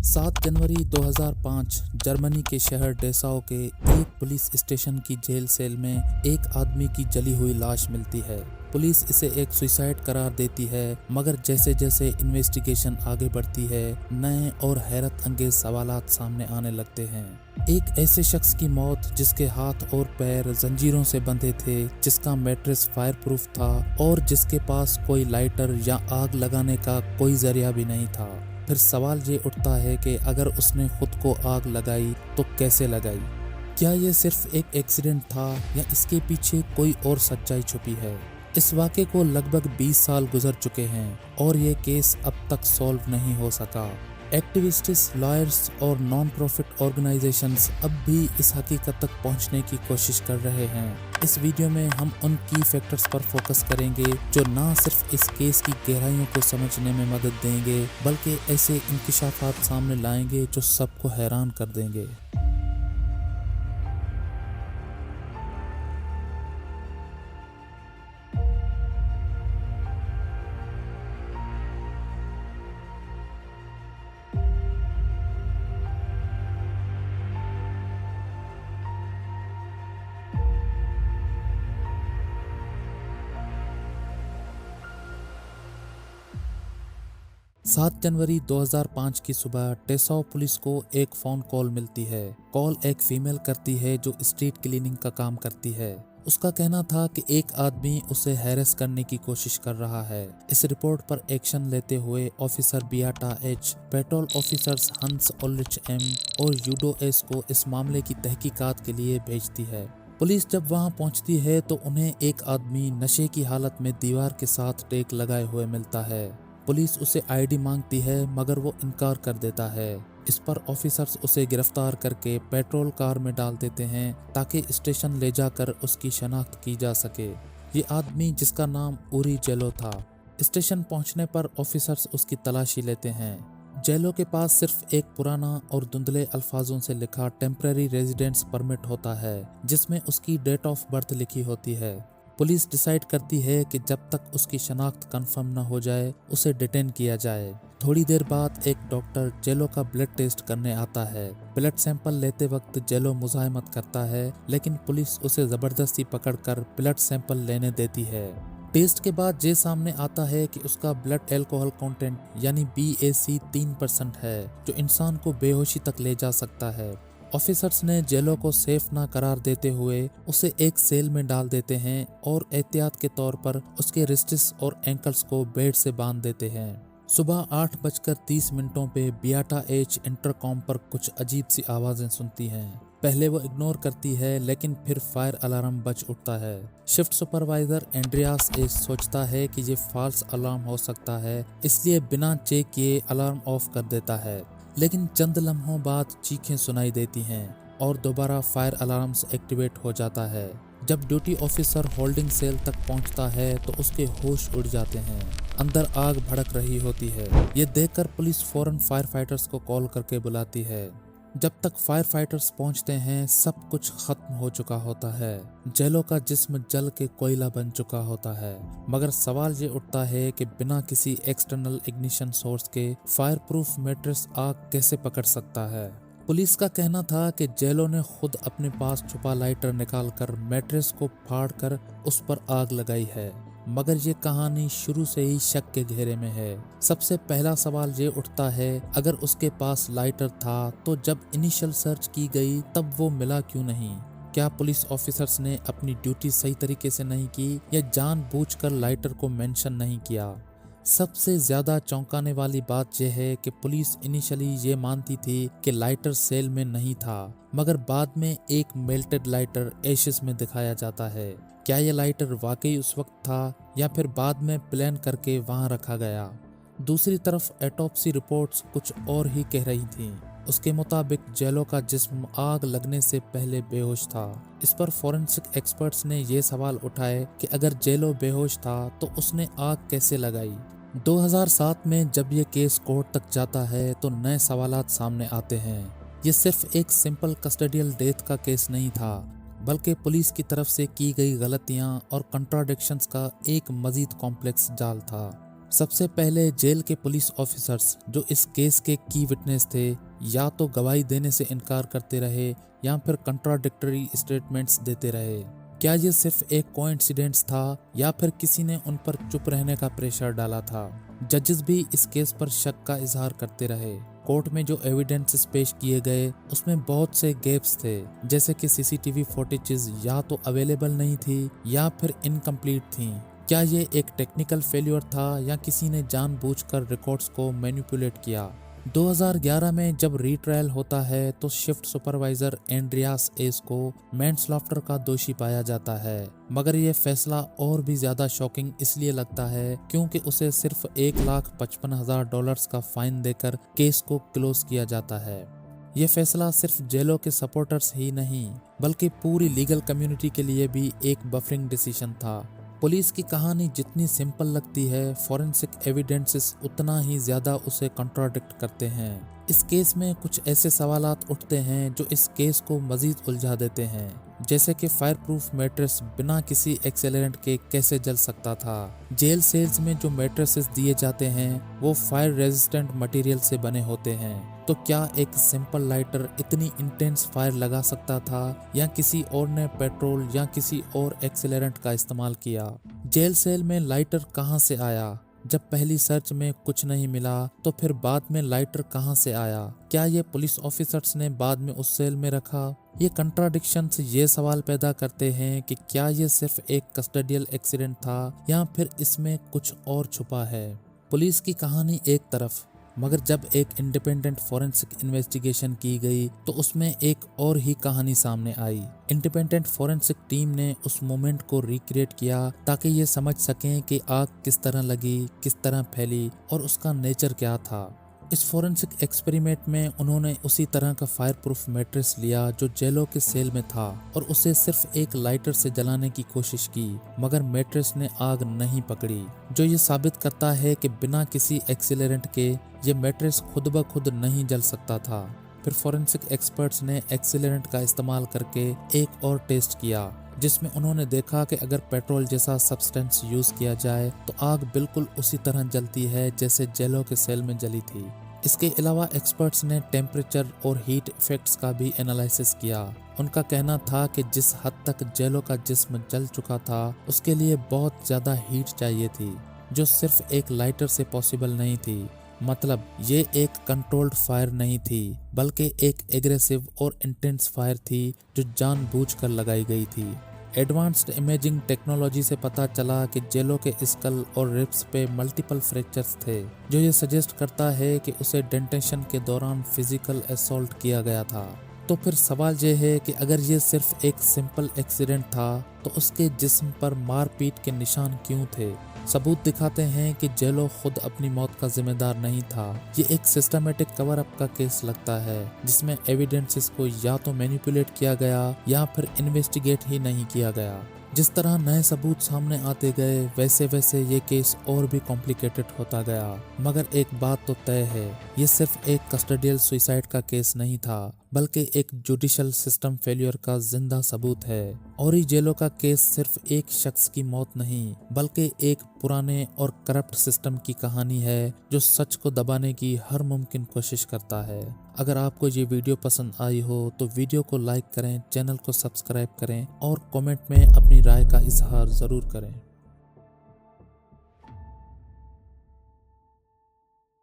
7 जनवरी 2005 Germany के शहर डेसाओ के एक पुलिस स्टेशन की जेल सेल में एक आदमी की जली हुई लाश मिलती है। पुलिस इसे एक सुसाइड करार देती है, मगर जैसे जैसे इन्वेस्टिगेशन आगे बढ़ती है, नए और हैरत अंगेज सवालात सामने आने लगते हैं। एक ऐसे शख्स की मौत जिसके हाथ और पैर जंजीरों से बंधे थे, जिसका मैट्रेस फायर प्रूफ था और जिसके पास कोई लाइटर या आग लगाने का कोई जरिया भी नहीं था। फिर सवाल ये उठता है कि अगर उसने खुद को आग लगाई तो कैसे लगाई? क्या ये सिर्फ एक एक्सीडेंट था या इसके पीछे कोई और सच्चाई छुपी है? इस वाक़े को लगभग 20 साल गुजर चुके हैं और ये केस अब तक सॉल्व नहीं हो सका। एक्टिविस्ट्स, लॉयर्स और नॉन प्रॉफिट ऑर्गेनाइजेशंस अब भी इस हकीकत तक पहुंचने की कोशिश कर रहे हैं। इस वीडियो में हम उन की फैक्टर्स पर फोकस करेंगे जो ना सिर्फ इस केस की गहराइयों को समझने में मदद देंगे, बल्कि ऐसे इंकिशाफात सामने लाएंगे जो सबको हैरान कर देंगे। 7 जनवरी 2005 की सुबह डेसाओ पुलिस को एक फ़ोन कॉल मिलती है। कॉल एक फीमेल करती है जो स्ट्रीट क्लीनिंग का काम करती है। उसका कहना था कि एक आदमी उसे हैरेस करने की कोशिश कर रहा है। इस रिपोर्ट पर एक्शन लेते हुए ऑफिसर बियाटा एच, पेट्रोल ऑफिसर्स हंस ओल्रिच एम और यूडो एस को इस मामले की तहकीकात के लिए भेजती है। पुलिस जब वहां पहुंचती है तो उन्हें एक आदमी नशे की हालत में दीवार के साथ टेक लगाए हुए मिलता है। पुलिस उसे आईडी मांगती है, मगर वो इनकार कर देता है। इस पर ऑफिसर्स उसे गिरफ्तार करके पेट्रोल कार में डाल देते हैं ताकि स्टेशन ले जाकर उसकी शनाख्त की जा सके। ये आदमी, जिसका नाम उरी जेलो था। स्टेशन पहुंचने पर ऑफिसर्स उसकी तलाशी लेते हैं। जेलो के पास सिर्फ एक पुराना और धुंधले अल्फाजों से लिखा टेम्पररी रेजिडेंस परमिट होता है, जिसमें उसकी डेट ऑफ बर्थ लिखी होती है। पुलिस डिसाइड करती है कि जब तक उसकी शनाख्त कंफर्म न हो जाए उसे डिटेन किया जाए। थोड़ी देर बाद एक डॉक्टर जेलो का ब्लड टेस्ट करने आता है। ब्लड सैंपल लेते वक्त जेलो मुजाहिमत करता है, लेकिन पुलिस उसे जबरदस्ती पकड़कर ब्लड सैंपल लेने देती है। टेस्ट के बाद ये सामने आता है कि उसका ब्लड अल्कोहल कंटेंट यानी BAC 3% है, जो इंसान को बेहोशी तक ले जा सकता है। ऑफिसर्स ने जेलो को सेफ ना करार देते हुए उसे एक सेल में डाल देते हैं और एहतियात के तौर पर उसके रिस्ट्स और एंकल्स को बेड से बांध देते हैं। सुबह 8:30 पे बियाटा एच इंटरकॉम पर कुछ अजीब सी आवाजें सुनती हैं। पहले वो इग्नोर करती है, लेकिन फिर फायर अलार्म बज उठता है। शिफ्ट सुपरवाइजर एंड्रियास एच सोचता है कि ये फॉल्स अलार्म हो सकता है, इसलिए बिना चेक किए अलार्म ऑफ कर देता है। लेकिन चंद लम्हों बाद चीखें सुनाई देती हैं और दोबारा फायर अलार्म्स एक्टिवेट हो जाता है। जब ड्यूटी ऑफिसर होल्डिंग सेल तक पहुंचता है तो उसके होश उड़ जाते हैं। अंदर आग भड़क रही होती है। ये देखकर पुलिस फौरन फायर फाइटर्स को कॉल करके बुलाती है। जब तक फायर फाइटर्स पहुंचते हैं, सब कुछ खत्म हो चुका होता है। जेलो का जिस्म जल के कोयला बन चुका होता है। मगर सवाल ये उठता है कि बिना किसी एक्सटर्नल इग्निशन सोर्स के फायर प्रूफ मैट्रेस आग कैसे पकड़ सकता है? पुलिस का कहना था कि जेलो ने खुद अपने पास छुपा लाइटर निकालकर मैट्रेस को फाड़कर उस पर आग लगाई है, मगर ये कहानी शुरू से ही शक के घेरे में है। सबसे पहला सवाल ये उठता है, अगर उसके पास लाइटर था तो जब इनिशियल सर्च की गई तब वो मिला क्यों नहीं? क्या पुलिस ऑफिसर्स ने अपनी ड्यूटी सही तरीके से नहीं की या जानबूझकर लाइटर को मेंशन नहीं किया? सबसे ज्यादा चौंकाने वाली बात यह है कि पुलिस इनिशियली ये मानती थी कि लाइटर सेल में नहीं था, मगर बाद में एक मेल्टेड लाइटर एशेस में दिखाया जाता है। क्या ये लाइटर वाकई उस वक्त था या फिर बाद में प्लान करके वहां रखा गया? दूसरी तरफ ऑटोप्सी रिपोर्ट्स कुछ और ही कह रही थीं। उसके मुताबिक जेलो का जिस्म आग लगने से पहले बेहोश था। इस पर फोरेंसिक एक्सपर्ट्स ने ये सवाल उठाए कि अगर जेलो बेहोश था तो उसने आग कैसे लगाई। 2007 में जब ये केस कोर्ट तक जाता है तो नए सवालात सामने आते हैं। ये सिर्फ एक सिंपल कस्टडियल डेथ का केस नहीं था, बल्कि पुलिस की तरफ से की गई गलतियां और कंट्राडिक्शंस का एक मजीद कॉम्प्लेक्स जाल था। सबसे पहले जेल के पुलिस ऑफिसर्स जो इस केस के की विटनेस थे, या तो गवाही देने से इनकार करते रहे या फिर कंट्राडिक्टरी स्टेटमेंट्स देते रहे। क्या ये सिर्फ एक कोइंसिडेंस था या फिर किसी ने उन पर चुप रहने का प्रेशर डाला था? जजेस भी इस केस पर शक का इजहार करते रहे। कोर्ट में जो एविडेंसेस पेश किए गए उसमें बहुत से गैप्स थे, जैसे कि सीसीटीवी फुटेजेस या तो अवेलेबल नहीं थी या फिर इनकम्प्लीट थी। क्या ये एक टेक्निकल फेल्योर था या किसी ने जानबूझकर रिकॉर्ड्स को मैनिपुलेट किया? 2011 में जब रीट्रायल होता है तो शिफ्ट सुपरवाइजर एंड्रियास एस को मैनस्लॉटर का दोषी पाया जाता है, मगर यह फैसला और भी ज्यादा शॉकिंग इसलिए लगता है क्योंकि उसे सिर्फ $1,55,000 का फाइन देकर केस को क्लोज किया जाता है। यह फैसला सिर्फ जेलों के सपोर्टर्स ही नहीं बल्कि पूरी लीगल कम्युनिटी के लिए भी एक बफरिंग डिसीजन था। पुलिस की कहानी जितनी सिंपल लगती है, फॉरेंसिक एविडेंसेस उतना ही ज्यादा उसे कॉन्ट्राडिक्ट करते हैं। इस केस में कुछ ऐसे सवालात उठते हैं जो इस केस को मजीद उलझा देते हैं, जैसे कि फायर प्रूफ मैट्रेस बिना किसी एक्सेलरेंट के कैसे जल सकता था? जेल सेल्स में जो मैट्रेसेस दिए जाते हैं वो फायर रेजिस्टेंट मटेरियल से बने होते हैं, तो क्या एक सिंपल लाइटर इतनी इंटेंस फायर लगा सकता था या किसी और ने पेट्रोल या किसी और एक्सेलरेंट का इस्तेमाल किया? जेल सेल में लाइटर कहां से आया? जब पहली सर्च में कुछ नहीं मिला तो फिर बाद में लाइटर कहां से आया? क्या ये पुलिस ऑफिसर्स ने बाद में उस सेल में रखा? ये कंट्राडिक्शंस ये सवाल पैदा करते हैं कि क्या ये सिर्फ एक कस्टडियल एक्सीडेंट था या फिर इसमें कुछ और छुपा है। पुलिस की कहानी एक तरफ, मगर जब एक इंडिपेंडेंट फॉरेंसिक इन्वेस्टिगेशन की गई तो उसमें एक और ही कहानी सामने आई। इंडिपेंडेंट फॉरेंसिक टीम ने उस मोमेंट को रिक्रिएट किया ताकि ये समझ सकें कि आग किस तरह लगी, किस तरह फैली और उसका नेचर क्या था। इस फॉरेंसिक एक्सपेरिमेंट में उन्होंने उसी तरह का फायर प्रूफ मैट्रेस लिया जो जेलों के सेल में था और उसे सिर्फ एक लाइटर से जलाने की कोशिश की, मगर मैट्रेस ने आग नहीं पकड़ी, जो ये साबित करता है कि बिना किसी एक्सीलरेंट के ये मैट्रेस खुद ब खुद नहीं जल सकता था। फिर फॉरेंसिक एक्सपर्ट्स ने एक्सीलरेंट का इस्तेमाल करके एक और टेस्ट किया, जिसमें उन्होंने देखा कि अगर पेट्रोल जैसा सब्सटेंस यूज किया जाए तो आग बिल्कुल उसी तरह जलती है जैसे जेलों के सेल में जली थी। इसके अलावा एक्सपर्ट्स ने टेम्परेचर और हीट इफेक्ट्स का भी एनालिसिस किया। उनका कहना था कि जिस हद तक जेलों का जिस्म जल चुका था उसके लिए बहुत ज्यादा हीट चाहिए थी, जो सिर्फ एक लाइटर से पॉसिबल नहीं थी। मतलब ये एक कंट्रोल्ड फायर नहीं थी बल्कि एक एग्रेसिव और इंटेंस फायर थी जो जानबूझकर लगाई गई थी। एडवांस्ड इमेजिंग टेक्नोलॉजी से पता चला कि जेलों के स्कल और रिब्स पे मल्टीपल फ्रैक्चर्स थे, जो ये सजेस्ट करता है कि उसे डेंटेशन के दौरान फिजिकल असॉल्ट किया गया था। तो फिर सवाल ये है कि अगर ये सिर्फ एक सिंपल एक्सीडेंट था तो उसके जिस्म पर मारपीट के निशान क्यों थे? सबूत दिखाते हैं कि जेलो खुद अपनी मौत का जिम्मेदार नहीं था। ये एक सिस्टमेटिक कवर अप का केस लगता है जिसमें एविडेंसेस को या तो मैनिपुलेट किया गया या फिर इन्वेस्टिगेट ही नहीं किया गया। जिस तरह नए सबूत सामने आते गए वैसे वैसे ये केस और भी कॉम्प्लिकेटेड होता गया। मगर एक बात तो तय है, ये सिर्फ एक कस्टडियल सुसाइड का केस नहीं था बल्कि एक जुडिशियल सिस्टम फेलियर का जिंदा सबूत है। और ये जेलों का केस सिर्फ एक शख्स की मौत नहीं बल्कि एक पुराने और करप्ट सिस्टम की कहानी है जो सच को दबाने की हर मुमकिन कोशिश करता है। अगर आपको ये वीडियो पसंद आई हो तो वीडियो को लाइक करें, चैनल को सब्सक्राइब करें और कमेंट में अपनी राय का इजहार जरूर करें।